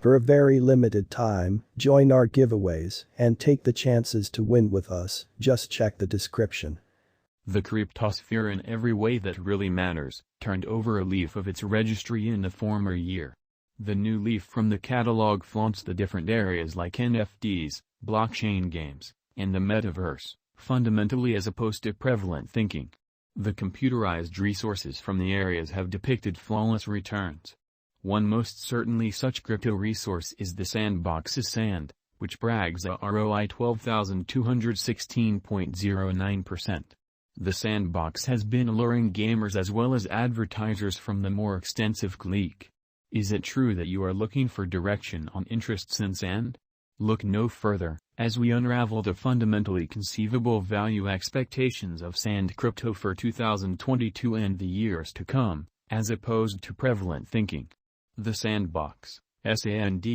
For a very limited time, join our giveaways and take the chances to win with us. Just check the description. The cryptosphere in every way that really matters, turned over a leaf of its registry in the former year. The new leaf from the catalog flaunts the different areas like NFTs, blockchain games, and the metaverse, fundamentally as opposed to prevalent thinking. The computerized resources from the areas have depicted flawless returns. One most certainly such crypto resource is the Sandbox's Sand, which brags a ROI 12,216.09%. The Sandbox has been alluring gamers as well as advertisers from the more extensive clique. Is it true that you are looking for direction on interests in Sand? Look no further, as we unravel the fundamentally conceivable value expectations of Sand crypto for 2022 and the years to come, as opposed to prevalent thinking. The Sandbox, SAND,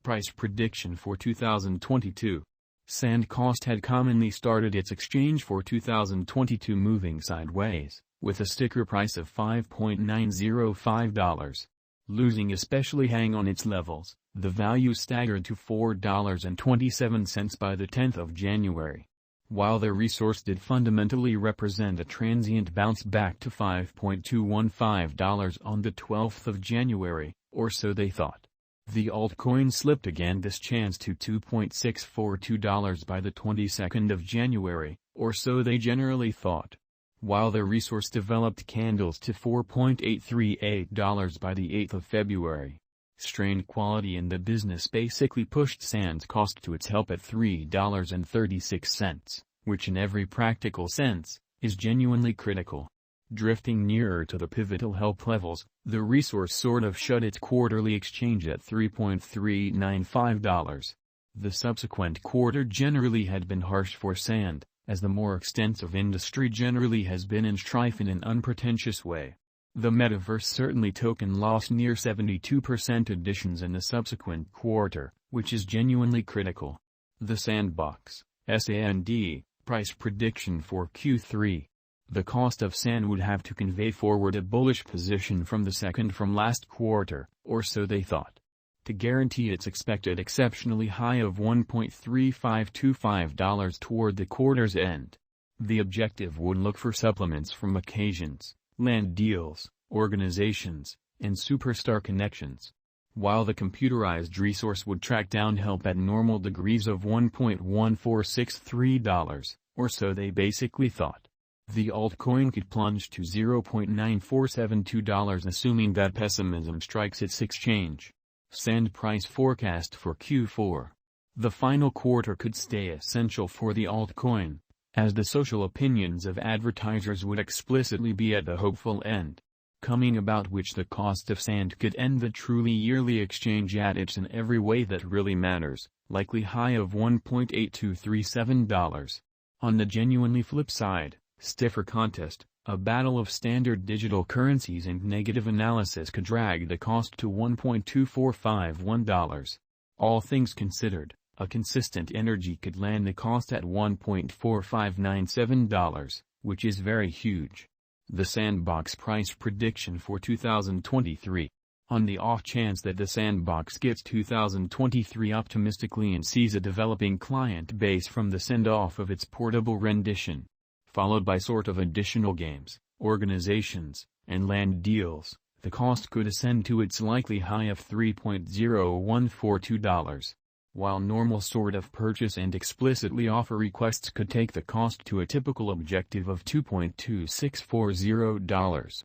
price prediction for 2022. Sand cost had commonly started its exchange for 2022 moving sideways, with a sticker price of $5.905. Losing especially hang on its levels, the value staggered to $4.27 by the 10th of January. While the resource did fundamentally represent a transient bounce back to $5.215 on the 12th of January, or so they thought. The altcoin slipped again, this chance to $2.642 by the 22nd of January, or so they generally thought. While the resource developed candles to $4.838 by the 8th of February. Strained quality in the business basically pushed Sand's cost to its help at $3.36, which in every practical sense, is genuinely critical. Drifting nearer to the pivotal help levels, the resource sort of shut its quarterly exchange at $3.395. The subsequent quarter generally had been harsh for Sand, as the more extensive industry generally has been in strife in an unpretentious way. The metaverse certainly token lost near 72% additions in the subsequent quarter, which is genuinely critical. The Sandbox, SAND, price prediction for Q3. The cost of Sand would have to convey forward a bullish position from the second from last quarter, or so they thought, to guarantee its expected exceptionally high of $1.3525 toward the quarter's end. The objective would look for supplements from occasions, land deals, organizations, and superstar connections. While the computerized resource would track down help at normal degrees of $1.1463, or so they basically thought. The altcoin could plunge to $0.9472 assuming that pessimism strikes its exchange. Sand price forecast for Q4. The final quarter could stay essential for the altcoin, as the social opinions of advertisers would explicitly be at the hopeful end, coming about which the cost of Sand could end the truly yearly exchange at its in every way that really matters, likely high of $1.8237. On the genuinely flip side, stiffer contest, a battle of standard digital currencies and negative analysis could drag the cost to $1.2451. All things considered, a consistent energy could land the cost at $1.4597, which is very huge. The Sandbox price prediction for 2023. On the off chance that the Sandbox gets 2023 optimistically and sees a developing client base from the send-off of its portable rendition, followed by sort of additional games, organizations, and land deals, the cost could ascend to its likely high of $3.0142, while normal sort of purchase and explicitly offer requests could take the cost to a typical objective of $2.2640.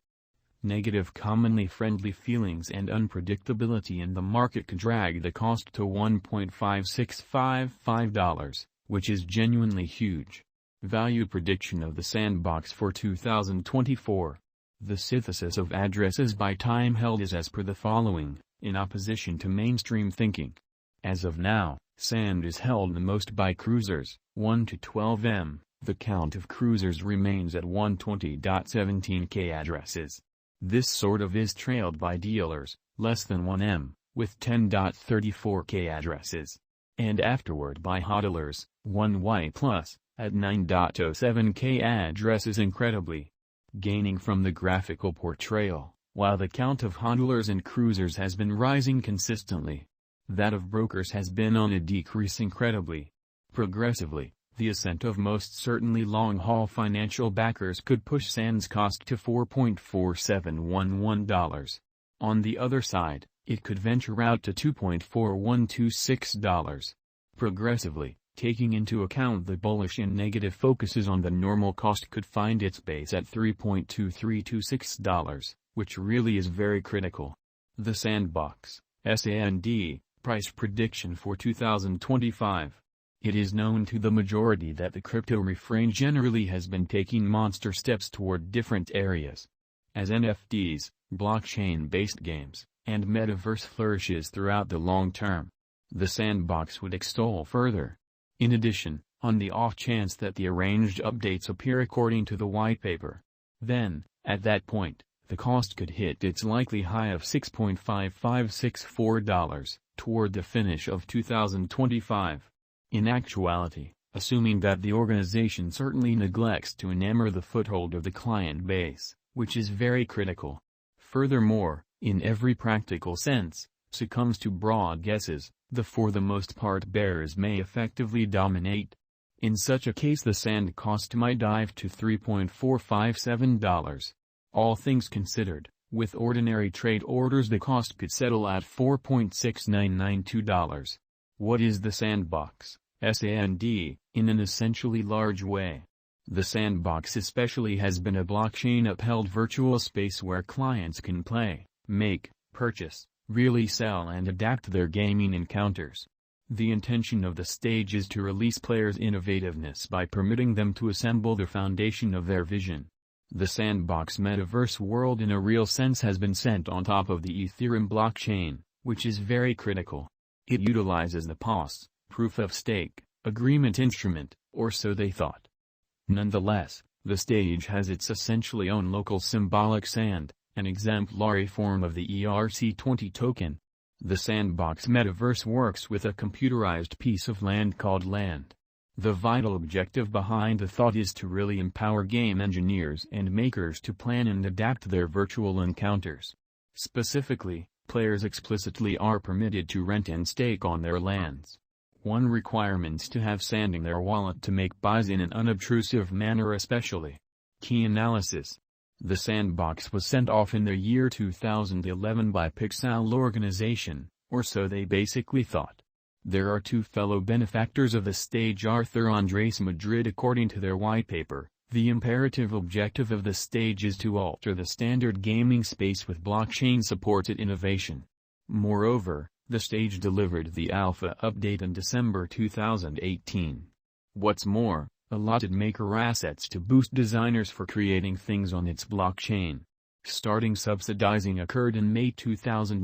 Negative commonly friendly feelings and unpredictability in the market could drag the cost to $1.5655, which is genuinely huge. Value prediction of the Sandbox for 2024. The synthesis of addresses by time held is as per the following, in opposition to mainstream thinking. As of now, Sand is held the most by cruisers, 1 to 12 M. The count of cruisers remains at 120.17k addresses. This sort of is trailed by dealers, less than 1 M, with 10.34k addresses. And afterward by hodlers, 1Y+, at 9.07k addresses incredibly. Gaining from the graphical portrayal, while the count of hodlers and cruisers has been rising consistently. That of brokers has been on a decrease incredibly. Progressively, the ascent of most certainly long-haul financial backers could push Sand's cost to $4.4711. On the other side, it could venture out to $2.4126. Progressively, taking into account the bullish and negative focuses on the normal cost could find its base at $3.2326, which really is very critical. The Sandbox, SAND, price prediction for 2025. It is known to the majority that the crypto refrain generally has been taking monster steps toward different areas. As NFTs, blockchain-based games, and metaverse flourishes throughout the long term, the Sandbox would extol further. In addition, on the off chance that the arranged updates appear according to the white paper, then, at that point, the cost could hit its likely high of $6.5564 toward the finish of 2025. In actuality, assuming that the organization certainly neglects to enamor the foothold of the client base, which is very critical. Furthermore, in every practical sense, succumbs to broad guesses, the for the most part bearers may effectively dominate. In such a case the Sand cost might dive to $3.457. All things considered, with ordinary trade orders the cost could settle at $4.6992. What is the Sandbox, SAND, in an essentially large way? The Sandbox especially has been a blockchain-upheld virtual space where clients can play, make, purchase, really sell and adapt their gaming encounters. The intention of the stage is to release players' innovativeness by permitting them to assemble the foundation of their vision. The Sandbox metaverse world in a real sense has been sent on top of the Ethereum blockchain, which is very critical. It utilizes the POS, proof of stake, agreement instrument, or so they thought. Nonetheless, the stage has its essentially own local symbolic sand, an exemplary form of the ERC20 token. The Sandbox metaverse works with a computerized piece of land called land. The vital objective behind the thought is to really empower game engineers and makers to plan and adapt their virtual encounters. Specifically, players explicitly are permitted to rent and stake on their lands. One requirement is to have sand in their wallet to make buys in an unobtrusive manner especially. Key analysis. The Sandbox was sent off in the year 2011 by Pixel organization, or so they basically thought. There are two fellow benefactors of the stage, Arthur Andres Madrid. According to their white paper, the imperative objective of the stage is to alter the standard gaming space with blockchain-supported innovation. Moreover, the stage delivered the alpha update in December 2018. What's more, allotted maker assets to boost designers for creating things on its blockchain. Starting subsidizing occurred in May 2000.